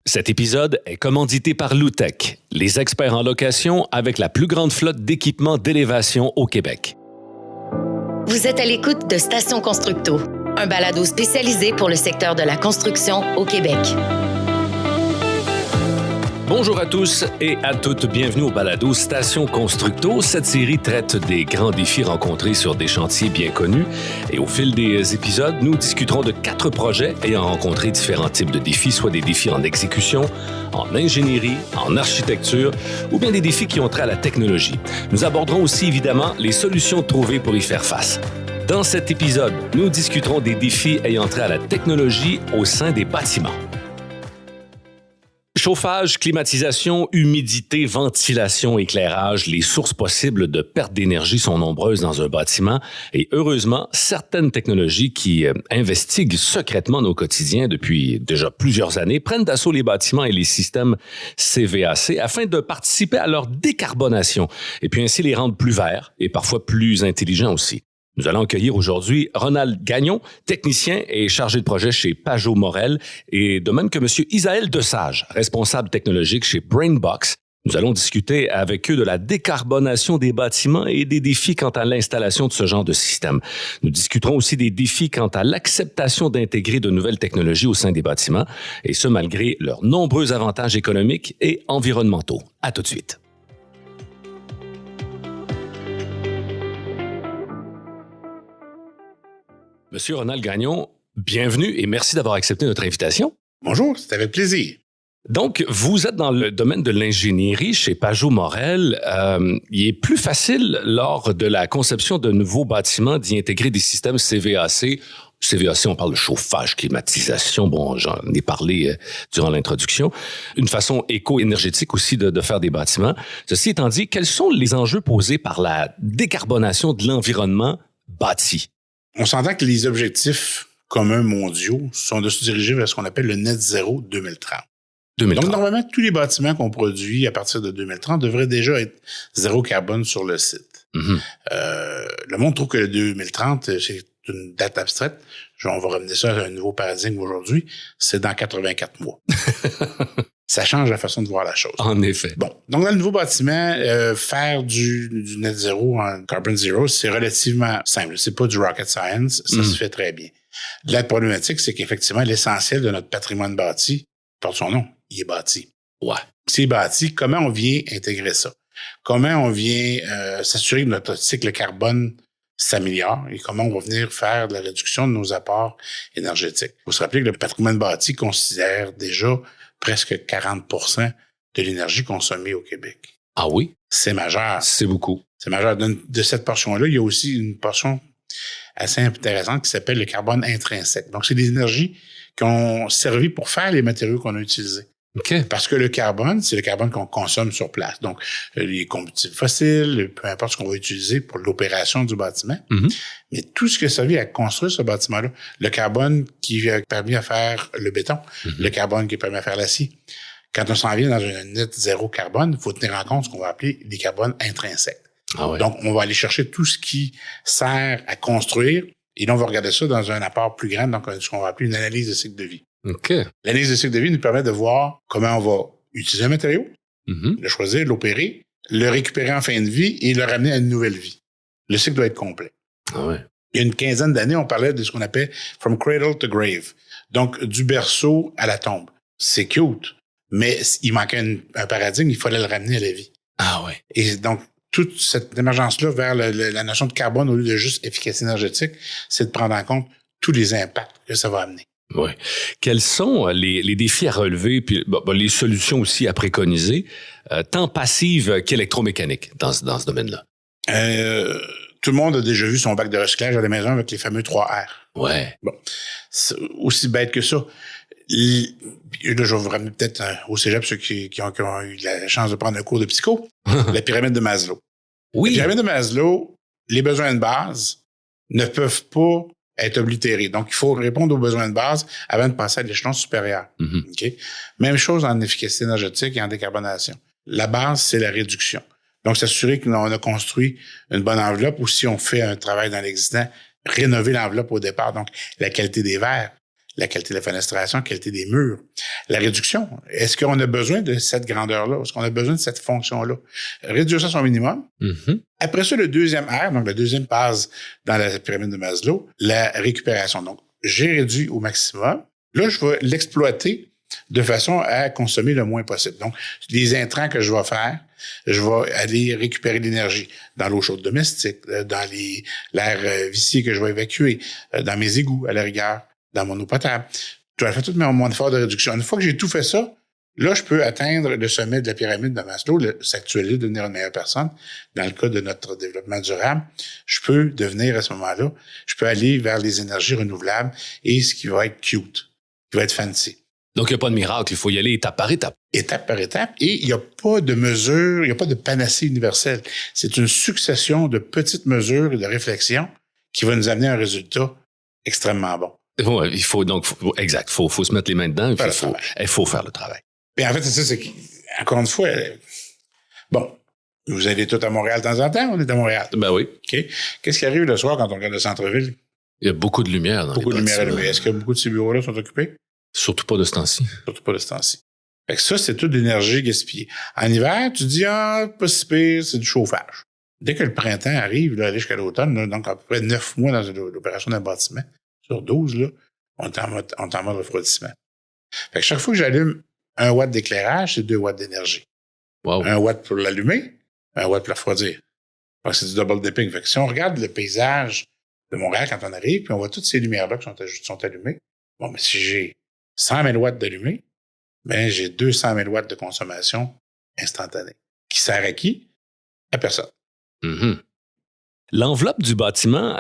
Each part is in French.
Cet épisode est commandité par Loutech, les experts en location avec la plus grande flotte d'équipements d'élévation au Québec. Vous êtes à l'écoute de Station Constructo, un balado spécialisé pour le secteur de la construction au Québec. Bonjour à tous et à toutes, bienvenue au balado Station Constructo. Cette série traite des grands défis rencontrés sur des chantiers bien connus. Et au fil des épisodes, nous discuterons de 4 projets ayant rencontré différents types de défis, soit des défis en exécution, en ingénierie, en architecture, ou bien des défis qui ont trait à la technologie. Nous aborderons aussi évidemment les solutions trouvées pour y faire face. Dans cet épisode, nous discuterons des défis ayant trait à la technologie au sein des bâtiments. Chauffage, climatisation, humidité, ventilation, éclairage, les sources possibles de perte d'énergie sont nombreuses dans un bâtiment et heureusement, certaines technologies qui investiguent secrètement nos quotidiens depuis déjà plusieurs années prennent d'assaut les bâtiments et les systèmes CVAC afin de participer à leur décarbonation et puis ainsi les rendre plus verts et parfois plus intelligents aussi. Nous allons accueillir aujourd'hui Ronald Gagnon, technicien et chargé de projet chez Pajot Morel, et de même que M. Isaël Desage, responsable technologique chez Brainbox. Nous allons discuter avec eux de la décarbonation des bâtiments et des défis quant à l'installation de ce genre de système. Nous discuterons aussi des défis quant à l'acceptation d'intégrer de nouvelles technologies au sein des bâtiments, et ce malgré leurs nombreux avantages économiques et environnementaux. À tout de suite. Monsieur Ronald Gagnon, bienvenue et merci d'avoir accepté notre invitation. Bonjour, c'est avec plaisir. Donc, vous êtes dans le domaine de l'ingénierie chez Pajot Morel. Il est plus facile, lors de la conception de nouveaux bâtiments, d'y intégrer des systèmes CVAC. CVAC, on parle de chauffage, climatisation. Bon, j'en ai parlé durant l'introduction. Une façon éco-énergétique aussi de faire des bâtiments. Ceci étant dit, quels sont les enjeux posés par la décarbonation de l'environnement bâti? On s'entend que les objectifs communs mondiaux sont de se diriger vers ce qu'on appelle le net zéro 2030. Donc, normalement, tous les bâtiments qu'on produit à partir de 2030 devraient déjà être zéro carbone sur le site. Mm-hmm. Le monde trouve que le 2030, c'est une date abstraite. On va ramener ça à un nouveau paradigme aujourd'hui. C'est dans 84 mois. Ça change la façon de voir la chose. En effet. Bon, donc dans le nouveau bâtiment, faire du net zéro en carbon zero, c'est relativement simple. C'est pas du rocket science, ça se fait très bien. La problématique, c'est qu'effectivement, l'essentiel de notre patrimoine bâti, porte son nom, il est bâti. Ouais. C'est bâti, comment on vient intégrer ça? Comment on vient s'assurer que notre cycle carbone s'améliore et comment on va venir faire de la réduction de nos apports énergétiques? Il faut se rappeler que le patrimoine bâti considère déjà presque 40% de l'énergie consommée au Québec. Ah oui? C'est majeur. C'est beaucoup. C'est majeur. De cette portion-là, il y a aussi une portion assez intéressante qui s'appelle le carbone intrinsèque. Donc, c'est des énergies qui ont servi pour faire les matériaux qu'on a utilisés. Okay. Parce que le carbone, c'est le carbone qu'on consomme sur place. Donc, les combustibles fossiles, peu importe ce qu'on va utiliser pour l'opération du bâtiment. Mm-hmm. Mais tout ce qui a servi à construire ce bâtiment-là, le carbone qui a permis à faire le béton, le carbone qui a permis à faire l'acier. Quand on s'en vient dans un net zéro carbone, il faut tenir en compte ce qu'on va appeler les carbones intrinsèques. Ah ouais. Donc, on va aller chercher tout ce qui sert à construire et là, on va regarder ça dans un apport plus grand, donc ce qu'on va appeler une analyse de cycle de vie. Okay. L'analyse de cycle de vie nous permet de voir comment on va utiliser un matériau, le choisir, l'opérer, le récupérer en fin de vie et le ramener à une nouvelle vie. Le cycle doit être complet. Ah ouais. Il y a une quinzaine d'années, on parlait de ce qu'on appelle « from cradle to grave », donc du berceau à la tombe. C'est cute, mais il manquait un paradigme, il fallait le ramener à la vie. Ah ouais. Et donc, toute cette émergence-là vers la notion de carbone au lieu de juste efficacité énergétique, c'est de prendre en compte tous les impacts que ça va amener. Oui. Quels sont les défis à relever, puis les solutions aussi à préconiser, tant passives qu'électromécaniques dans ce domaine-là? Tout le monde a déjà vu son bac de recyclage à la maison avec les fameux 3R. Ouais. Bon, c'est aussi bête que ça. Là, je vais vous ramener peut-être au cégep ceux qui ont eu la chance de prendre un cours de psycho. La pyramide de Maslow. Oui. La pyramide de Maslow, les besoins de base ne peuvent pas être oblitérés. Donc, il faut répondre aux besoins de base avant de passer à l'échelon supérieur. Mm-hmm. Okay? Même chose en efficacité énergétique et en décarbonation. La base, c'est la réduction. Donc, s'assurer qu'on a construit une bonne enveloppe ou si on fait un travail dans l'existant, rénover l'enveloppe au départ. Donc, la qualité des verres, la qualité de la fenestration, la qualité des murs, la réduction. Est-ce qu'on a besoin de cette grandeur-là? Est-ce qu'on a besoin de cette fonction-là? Réduire ça à son minimum. Mm-hmm. Après ça, le deuxième R, donc la deuxième phase dans la pyramide de Maslow, la récupération. Donc, j'ai réduit au maximum. Là, je vais l'exploiter de façon à consommer le moins possible. Donc, les intrants que je vais faire, je vais aller récupérer l'énergie dans l'eau chaude domestique, dans l'air vicié que je vais évacuer, dans mes égouts, à la rigueur, dans mon eau potable. Je vais faire tout mon effort de réduction. Une fois que j'ai tout fait ça, là, je peux atteindre le sommet de la pyramide de Maslow, s'actualiser, devenir une meilleure personne. Dans le cas de notre développement durable, je peux devenir à ce moment-là, je peux aller vers les énergies renouvelables et ce qui va être cute, qui va être fancy. Donc, il n'y a pas de miracle, il faut y aller étape par étape. Étape par étape. Et il n'y a pas de mesure, il n'y a pas de panacée universelle. C'est une succession de petites mesures et de réflexions qui va nous amener à un résultat extrêmement bon. Ouais, il faut donc, exact, faut se mettre les mains dedans, il faut faire le travail. Et en fait, c'est ça, encore une fois, bon, vous allez tous à Montréal de temps en temps, on est à Montréal. Ben oui. OK. Qu'est-ce qui arrive le soir quand on regarde le centre-ville? Il y a beaucoup de lumière dans beaucoup de lumière allumée. Est-ce que beaucoup de ces bureaux-là sont occupés? Surtout pas de ce temps-ci. Surtout pas de ce temps-ci. Fait que ça, c'est toute l'énergie gaspillée. En hiver, tu dis, pas si pire, c'est du chauffage. Dès que le printemps arrive, là, aller jusqu'à l'automne, là, donc à peu près 9 mois dans l'opération d'un bâtiment, sur 12, là, on est en mode refroidissement. Fait que chaque fois que j'allume 1 watt d'éclairage, c'est 2 watts d'énergie. Wow. 1 watt pour l'allumer, 1 watt pour la refroidir. Fait que c'est du double dipping. Fait que si on regarde le paysage de Montréal quand on arrive, puis on voit toutes ces lumières-là qui sont allumées, bon, mais si j'ai 100 000 watts d'allumés, ben, j'ai 200 000 watts de consommation instantanée. Qui sert à qui? À personne. Mm-hmm. L'enveloppe du bâtiment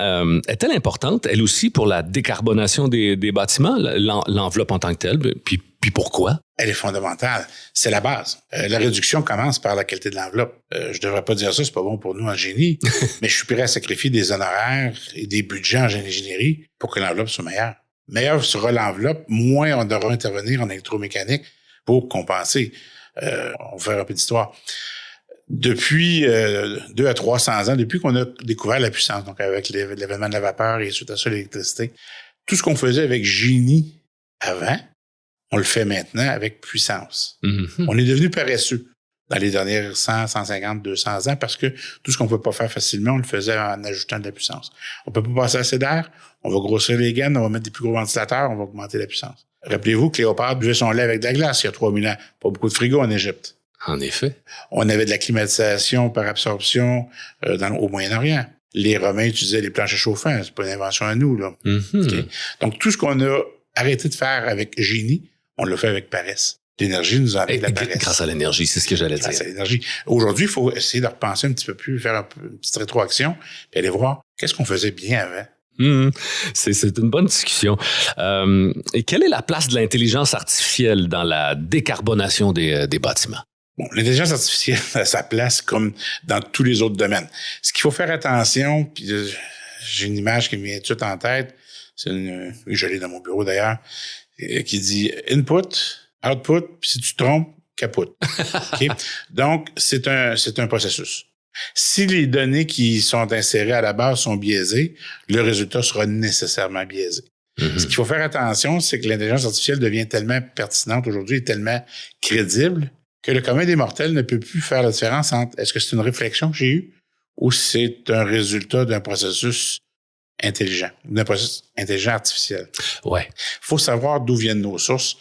est-elle importante, elle aussi, pour la décarbonation des bâtiments, l'enveloppe en tant que telle? Puis pourquoi? Elle est fondamentale. C'est la base. La réduction commence par la qualité de l'enveloppe. Je devrais pas dire ça, c'est pas bon pour nous en génie, mais je suis prêt à sacrifier des honoraires et des budgets en ingénierie pour que l'enveloppe soit meilleure. Meilleure sera l'enveloppe, moins on devra intervenir en électromécanique pour compenser. On va faire un peu d'histoire. Depuis 200 à 300 ans, depuis qu'on a découvert la puissance, donc avec l'événement de la vapeur et suite à ça l'électricité, tout ce qu'on faisait avec génie avant, on le fait maintenant avec puissance. Mm-hmm. On est devenu paresseux dans les dernières 100, 150, 200 ans parce que tout ce qu'on ne peut pas faire facilement, on le faisait en ajoutant de la puissance. On peut pas passer assez d'air, on va grossir les gaines, on va mettre des plus gros ventilateurs, on va augmenter la puissance. Rappelez-vous, Cléopâtre buvait son lait avec de la glace il y a 3000 ans. Pas beaucoup de frigo en Égypte. En effet. On avait de la climatisation par absorption au Moyen-Orient. Les Romains utilisaient les planches à chauffant. C'est pas une invention à nous, là. Mm-hmm. Okay? Donc, tout ce qu'on a arrêté de faire avec génie, on l'a fait avec paresse. L'énergie nous a amené de la paresse. Grâce à l'énergie, c'est ce que j'allais dire. Grâce à l'énergie. Aujourd'hui, il faut essayer de repenser un petit peu plus, faire une petite rétroaction, puis aller voir qu'est-ce qu'on faisait bien avant. C'est une bonne discussion. Et quelle est la place de l'intelligence artificielle dans la décarbonation des bâtiments? Bon, l'intelligence artificielle a sa place comme dans tous les autres domaines. Ce qu'il faut faire attention, puis j'ai une image qui me vient toute en tête, c'est je l'ai dans mon bureau d'ailleurs, qui dit input, output, puis si tu te trompes, capote. Okay? Donc, c'est un processus. Si les données qui sont insérées à la base sont biaisées, le résultat sera nécessairement biaisé. Mm-hmm. Ce qu'il faut faire attention, c'est que l'intelligence artificielle devient tellement pertinente aujourd'hui et tellement crédible que le commun des mortels ne peut plus faire la différence entre est-ce que c'est une réflexion que j'ai eue ou c'est un résultat d'un processus intelligent, d'un processus intelligent artificiel. Ouais. Faut savoir d'où viennent nos sources.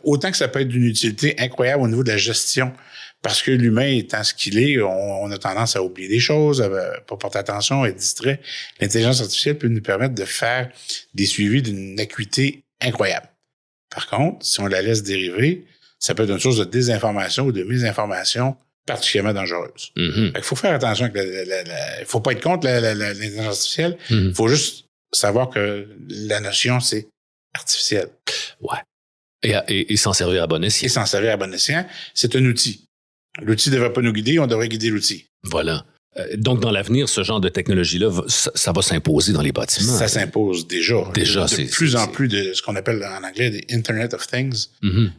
Autant que ça peut être d'une utilité incroyable au niveau de la gestion, parce que l'humain étant ce qu'il est, on a tendance à oublier des choses, à pas porter attention, à être distrait. L'intelligence artificielle peut nous permettre de faire des suivis d'une acuité incroyable. Par contre, si on la laisse dériver, ça peut être une source de désinformation ou de mésinformation particulièrement dangereuse. Mm-hmm. Il faut faire attention il faut pas être contre l'intelligence artificielle. Mm-hmm. Il faut juste savoir que la notion, c'est artificielle. Ouais. Et s'en servir à bon escient. Et s'en servir à bon escient, c'est un outil. L'outil ne devrait pas nous guider, on devrait guider l'outil. Voilà. Donc, dans l'avenir, ce genre de technologie-là, ça va s'imposer dans les bâtiments. Ça s'impose déjà. De plus en plus de ce qu'on appelle en anglais des Internet of Things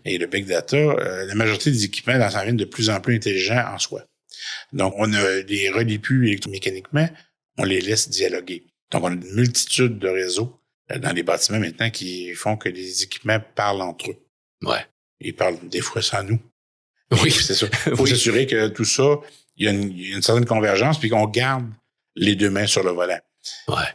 et le Big Data. La majorité des équipements s'en viennent de plus en plus intelligents en soi. Donc, on ne les relie plus électromécaniquement, on les laisse dialoguer. Donc, on a une multitude de réseaux dans les bâtiments maintenant qui font que les équipements parlent entre eux. Ouais. Ils parlent des fois sans nous. Oui. C'est ça. Il faut s'assurer que tout ça, il y a une certaine convergence puis qu'on garde les deux mains sur le volant. Ouais.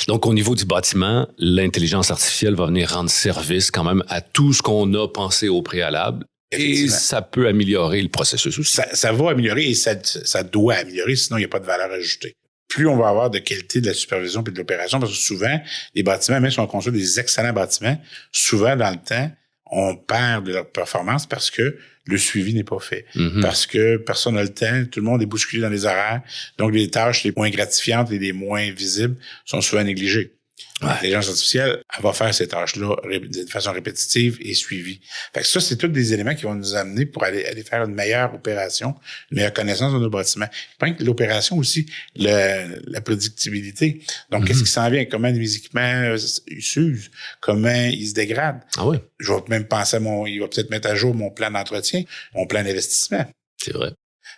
Donc, au niveau du bâtiment, l'intelligence artificielle va venir rendre service quand même à tout ce qu'on a pensé au préalable. Et ça peut améliorer le processus aussi. Ça va améliorer et ça doit améliorer, sinon il n'y a pas de valeur ajoutée. Plus on va avoir de qualité de la supervision et de l'opération, parce que souvent, les bâtiments, même si on construit des excellents bâtiments, souvent dans le temps, on perd de leur performance parce que le suivi n'est pas fait. Mm-hmm. Parce que personne n'a le temps, tout le monde est bousculé dans les horaires. Donc, les tâches les moins gratifiantes et les moins visibles sont souvent négligées. Ouais. L'intelligence artificielle, elle va faire ces tâches-là de façon répétitive et suivie. Fait que ça, c'est tous des éléments qui vont nous amener pour aller faire une meilleure opération, une meilleure connaissance de nos bâtiments. Pas que l'opération aussi, la prédictibilité. Donc, qu'est-ce qui s'en vient? Comment mes équipements s'usent? Comment ils se dégradent? Ah oui. Je vais même penser il va peut-être mettre à jour mon plan d'entretien, mon plan d'investissement. C'est vrai.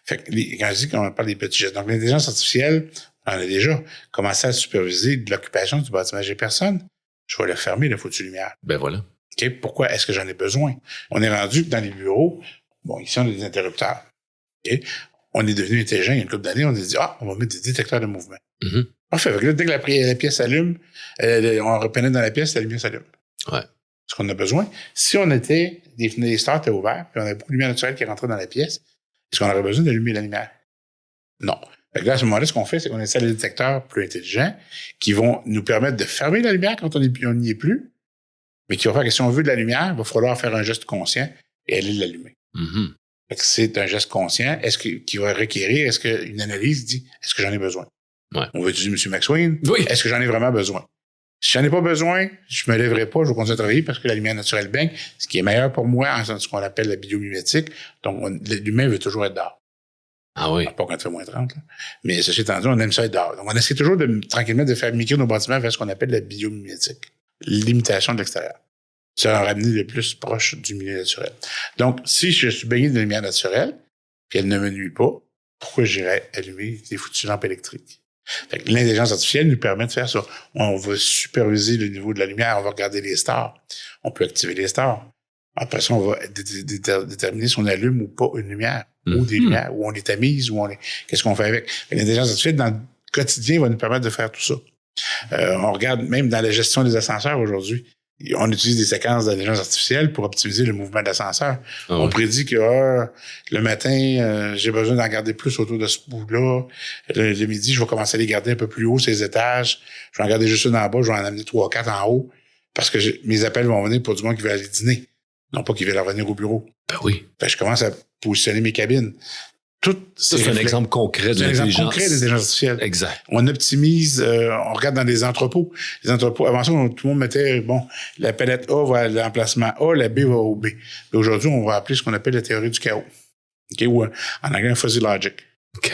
Fait que quand je dis qu'on parle des petits gestes. Donc, l'intelligence artificielle, on a déjà commencé à superviser de l'occupation du bâtiment. J'ai personne. Je vais le fermer, le foutu lumière. Ben voilà. OK? Pourquoi est-ce que j'en ai besoin? On est rendu que dans les bureaux, bon, ici, on a des interrupteurs. OK? On est devenu intelligent il y a une couple d'années. On a dit, on va mettre des détecteurs de mouvement. Mm-hmm. Parfait. Là, dès que la pièce s'allume, on repénètre dans la pièce, la lumière s'allume. Ouais. Ce qu'on a besoin. Si on était, les stores étaient ouverts, puis on avait beaucoup de lumière naturelle qui rentrait dans la pièce, est-ce qu'on aurait besoin d'allumer la lumière? Non. Fait que là, à ce moment-là, ce qu'on fait, c'est qu'on installe des détecteurs plus intelligents qui vont nous permettre de fermer la lumière quand on n'y est plus, mais qui vont faire que si on veut de la lumière, il va falloir faire un geste conscient et aller l'allumer. Mm-hmm. Fait que c'est un geste conscient. Qui va requérir, est-ce qu'une analyse dit, est-ce que j'en ai besoin? Ouais. On va utiliser M. McSwain. Oui. Est-ce que j'en ai vraiment besoin? Si j'en ai pas besoin, je me lèverai pas, je vais continuer à travailler parce que la lumière naturelle baigne, ce qui est meilleur pour moi en ce qu'on appelle la biomimétique. Donc, l'humain veut toujours être dehors. Ah oui. Pas quand il fait moins 30, là. Mais ceci étant dit, on aime ça être dehors. Donc, on essaie toujours tranquillement de faire migrer nos bâtiments vers ce qu'on appelle la biomimétique. L'imitation de l'extérieur. Ça va ramener le plus proche du milieu naturel. Donc, si je suis baigné de lumière naturelle, puis elle ne me nuit pas, pourquoi j'irais allumer des foutues lampes électriques? Fait que l'intelligence artificielle nous permet de faire ça. On va superviser le niveau de la lumière, on va regarder les stars. On peut activer les stars. Après ça, on va déterminer si on allume ou pas une lumière, ou des lumières, ou on les tamise, ou qu'est-ce qu'on fait avec. L'intelligence artificielle, dans le quotidien, va nous permettre de faire tout ça. On regarde même dans la gestion des ascenseurs aujourd'hui. On utilise des séquences d'intelligence artificielle pour optimiser le mouvement de l'ascenseur. Ah ouais. On prédit que le matin, j'ai besoin d'en garder plus autour de ce bout-là. Le midi, je vais commencer à les garder un peu plus haut, ces étages. Je vais en garder juste une en bas, je vais en amener 3 ou 4 en haut. Parce que mes appels vont venir pour du monde qui veut aller dîner. Non pas qu'ils veulent revenir au bureau. Ben oui. Fait que je commence à positionner mes cabines. C'est un exemple concret de l'intelligence artificielle. Exact. On optimise, on regarde dans des entrepôts. Les entrepôts, avant ça, tout le monde mettait, la palette A va à l'emplacement A, la B va au B. Et aujourd'hui, on va appeler ce qu'on appelle la théorie du chaos. OK? Ou en anglais, un fuzzy logic. OK.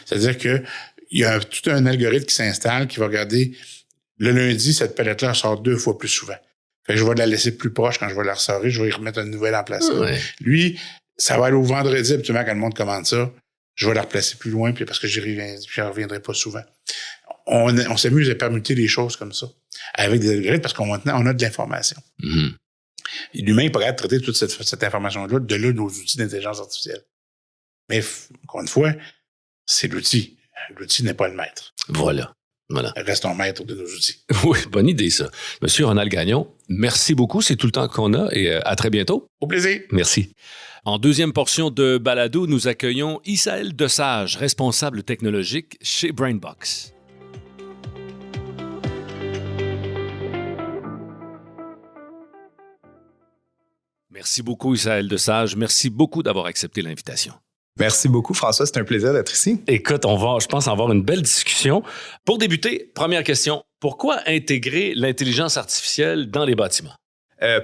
C'est-à-dire que il y a tout un algorithme qui s'installe, qui va regarder, le lundi, cette palette-là sort 2 fois plus souvent. Fait que je vais la laisser plus proche quand je vais la ressortir, je vais y remettre un nouvel emplacement. Ouais. Lui, ça va aller au vendredi, habituellement, quand le monde commande ça. Je vais la replacer plus loin, puis parce que j'y reviendrai pas souvent. On s'amuse à permuter les choses comme ça, avec des algorithmes, parce qu'on maintenant, on a de l'information. Mm-hmm. L'humain est pas capable de traiter toute cette information-là, de là, nos outils d'intelligence artificielle. Mais, encore une fois, c'est l'outil. L'outil n'est pas le maître. Voilà. Restons maîtres de nos outils. Oui, bonne idée, ça. Monsieur Ronald Gagnon, merci beaucoup. C'est tout le temps qu'on a et à très bientôt. Au plaisir. Merci. En deuxième portion de Balado, nous accueillons Isaël Desage, responsable technologique chez BrainBox. Merci beaucoup, Isaël Desage. Merci beaucoup d'avoir accepté l'invitation. Merci beaucoup, François. C'est un plaisir d'être ici. Écoute, je pense avoir une belle discussion. Pour débuter, première question. Pourquoi intégrer l'intelligence artificielle dans les bâtiments?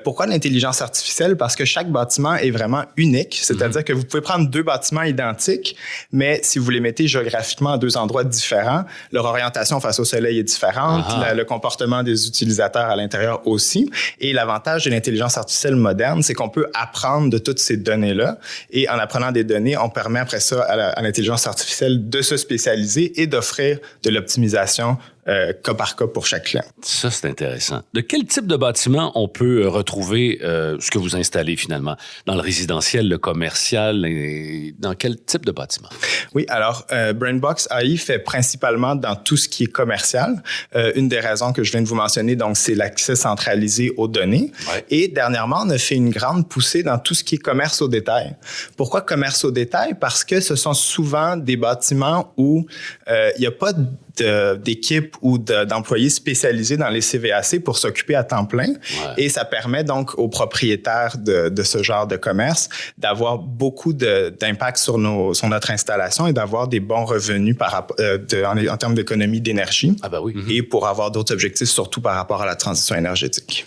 Pourquoi l'intelligence artificielle? Parce que chaque bâtiment est vraiment unique. C'est-à-dire que vous pouvez prendre 2 bâtiments identiques, mais si vous les mettez géographiquement à 2 endroits différents, leur orientation face au soleil est différente, le comportement des utilisateurs à l'intérieur aussi. Et l'avantage de l'intelligence artificielle moderne, c'est qu'on peut apprendre de toutes ces données-là. Et en apprenant des données, on permet après ça à l'intelligence artificielle de se spécialiser et d'offrir de l'optimisation cas par cas pour chaque client. Ça, c'est intéressant. De quel type de bâtiment on peut retrouver ce que vous installez finalement? Dans le résidentiel, le commercial, et dans quel type de bâtiment? Oui, alors BrainBox AI fait principalement dans tout ce qui est commercial. Une des raisons que je viens de vous mentionner, donc, c'est l'accès centralisé aux données. Ouais. Et dernièrement, on a fait une grande poussée dans tout ce qui est commerce au détail. Pourquoi commerce au détail? Parce que ce sont souvent des bâtiments où il n'y a pas d'équipe ou d'employés spécialisés dans les CVAC pour s'occuper à temps plein. Ouais. Et ça permet donc aux propriétaires de ce genre de commerce d'avoir beaucoup d'impact sur notre installation et d'avoir des bons revenus en termes d'économie d'énergie. Ah ben oui. Et pour avoir d'autres objectifs, surtout par rapport à la transition énergétique.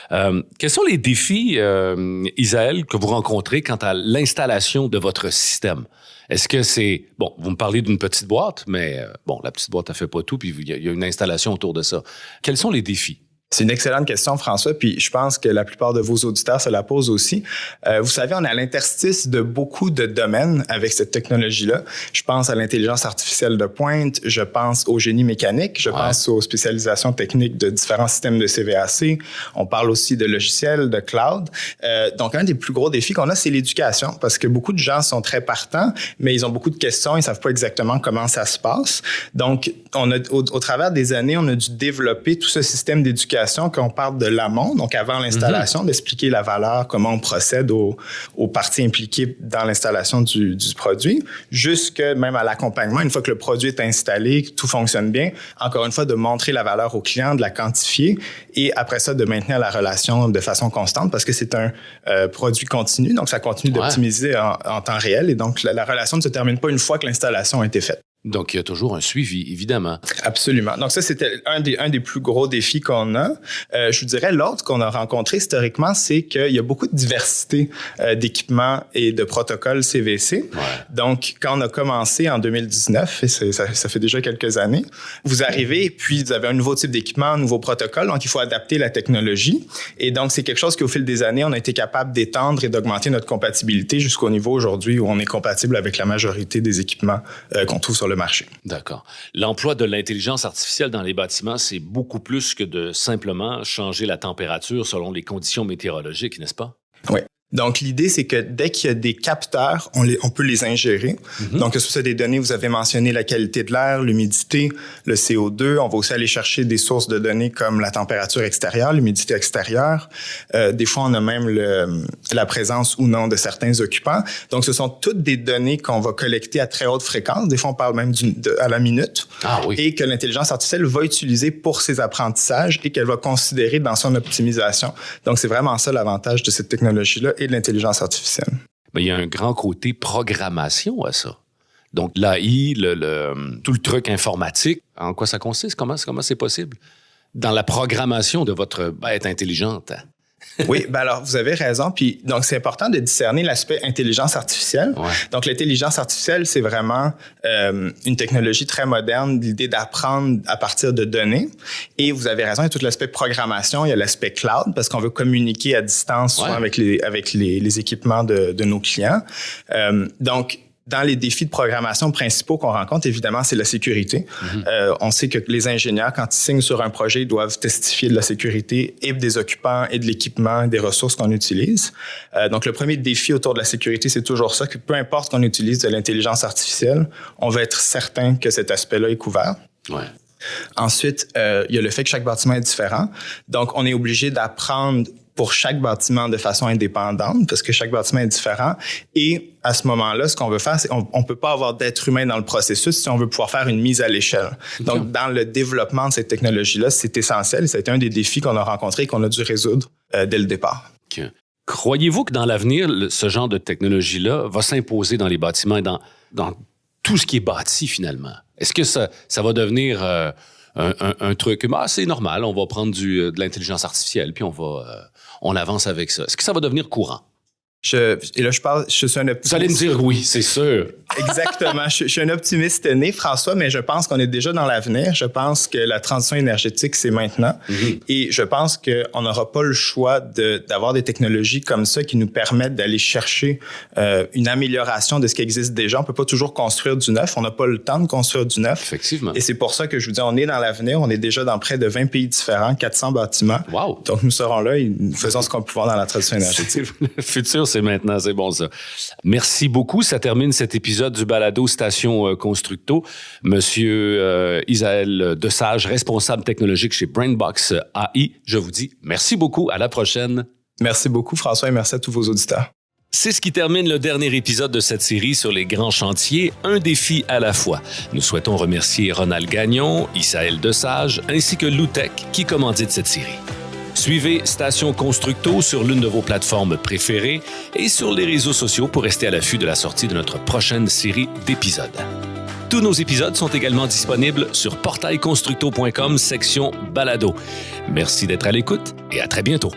Quels sont les défis, Isaël, que vous rencontrez quant à l'installation de votre système? Est-ce que c'est... Bon, vous me parlez d'une petite boîte, mais la petite boîte, elle fait pas tout, puis il y a une installation autour de ça. Quels sont les défis? C'est une excellente question, François, puis je pense que la plupart de vos auditeurs se la posent aussi. Vous savez, on est à l'interstice de beaucoup de domaines avec cette technologie-là. Je pense à l'intelligence artificielle de pointe, je pense au génie mécanique, je pense aux spécialisations techniques de différents systèmes de CVAC. On parle aussi de logiciels, de cloud. Donc, un des plus gros défis qu'on a, c'est l'éducation, parce que beaucoup de gens sont très partants, mais ils ont beaucoup de questions, ils savent pas exactement comment ça se passe. Donc, au travers des années, on a dû développer tout ce système d'éducation qu'on parle de l'amont, donc avant l'installation, d'expliquer la valeur, comment on procède aux parties impliquées dans l'installation du produit, jusque même à l'accompagnement, une fois que le produit est installé, que tout fonctionne bien, encore une fois, de montrer la valeur au client, de la quantifier et après ça, de maintenir la relation de façon constante parce que c'est un produit continu, donc ça continue d'optimiser en temps réel et donc la relation ne se termine pas une fois que l'installation a été faite. Donc, il y a toujours un suivi, évidemment. Absolument. Donc, ça, c'était un des plus gros défis qu'on a. Je vous dirais, l'autre qu'on a rencontré historiquement, c'est qu'il y a beaucoup de diversité d'équipements et de protocoles CVC. Ouais. Donc, quand on a commencé en 2019, et ça fait déjà quelques années, vous arrivez, puis vous avez un nouveau type d'équipement, un nouveau protocole, donc il faut adapter la technologie. Et donc, c'est quelque chose qu'au fil des années, on a été capable d'étendre et d'augmenter notre compatibilité jusqu'au niveau aujourd'hui où on est compatible avec la majorité des équipements qu'on trouve sur le marché. D'accord. L'emploi de l'intelligence artificielle dans les bâtiments, c'est beaucoup plus que de simplement changer la température selon les conditions météorologiques, n'est-ce pas? Oui. Donc, l'idée, c'est que dès qu'il y a des capteurs, on peut les ingérer. Mm-hmm. Donc, que ce soit des données, vous avez mentionné la qualité de l'air, l'humidité, le CO2. On va aussi aller chercher des sources de données comme la température extérieure, l'humidité extérieure. Des fois, on a même la présence ou non de certains occupants. Donc, ce sont toutes des données qu'on va collecter à très haute fréquence. Des fois, on parle même à la minute. Ah oui. Et que l'intelligence artificielle va utiliser pour ses apprentissages et qu'elle va considérer dans son optimisation. Donc, c'est vraiment ça l'avantage de cette technologie-là et de l'intelligence artificielle. Mais il y a un grand côté programmation à ça. Donc, l'AI, tout le truc informatique, en quoi ça consiste? Comment c'est possible? Dans la programmation de votre bête intelligente. Oui, ben alors, vous avez raison. Puis, donc, c'est important de discerner l'aspect intelligence artificielle. Ouais. Donc, l'intelligence artificielle, c'est vraiment une technologie très moderne, l'idée d'apprendre à partir de données. Et vous avez raison, il y a tout l'aspect programmation, il y a l'aspect cloud, parce qu'on veut communiquer à distance souvent avec les équipements de nos clients. Donc, dans les défis de programmation principaux qu'on rencontre, évidemment, c'est la sécurité. Mm-hmm. On sait que les ingénieurs, quand ils signent sur un projet, ils doivent testifier de la sécurité et des occupants et de l'équipement et des ressources qu'on utilise. Donc, le premier défi autour de la sécurité, c'est toujours ça, que peu importe qu'on utilise de l'intelligence artificielle, on va être certain que cet aspect-là est couvert. Ouais. Ensuite, il y a le fait que chaque bâtiment est différent. Donc, on est obligé d'apprendre pour chaque bâtiment de façon indépendante parce que chaque bâtiment est différent. Et à ce moment-là, ce qu'on veut faire, c'est on peut pas avoir d'être humain dans le processus si on veut pouvoir faire une mise à l'échelle. Donc, dans le développement de cette technologie-là, c'est essentiel et ça a été un des défis qu'on a rencontrés et qu'on a dû résoudre dès le départ. Okay. Croyez-vous que dans l'avenir, ce genre de technologie-là va s'imposer dans les bâtiments et dans tout ce qui est bâti finalement? Est-ce que ça va devenir un truc, c'est normal, on va prendre de l'intelligence artificielle puis on avance avec ça. Est-ce que ça va devenir courant? Je suis un optimiste. Vous allez me dire oui, c'est sûr. Exactement. Je suis un optimiste né, François, mais je pense qu'on est déjà dans l'avenir. Je pense que la transition énergétique, c'est maintenant. Et je pense qu'on n'aura pas le choix d'avoir des technologies comme ça qui nous permettent d'aller chercher une amélioration de ce qui existe déjà. On peut pas toujours construire du neuf. On n'a pas le temps de construire du neuf. Effectivement. Et c'est pour ça que je vous dis, on est dans l'avenir. On est déjà dans près de 20 pays différents, 400 bâtiments. Wow. Donc, nous serons là et nous faisons ce qu'on peut pouvoir dans la transition énergétique. Le futur, c'est maintenant. C'est bon, ça. Merci beaucoup. Ça termine cet épisode du balado Station Constructo. Monsieur Isaël Desage, responsable technologique chez Brainbox AI. Je vous dis merci beaucoup. À la prochaine. Merci beaucoup, François, et merci à tous vos auditeurs. C'est ce qui termine le dernier épisode de cette série sur les grands chantiers, un défi à la fois. Nous souhaitons remercier Ronald Gagnon, Isaël Desage, ainsi que Loutech qui commandite cette série. Suivez Station Constructo sur l'une de vos plateformes préférées et sur les réseaux sociaux pour rester à l'affût de la sortie de notre prochaine série d'épisodes. Tous nos épisodes sont également disponibles sur portailconstructo.com, section balado. Merci d'être à l'écoute et à très bientôt.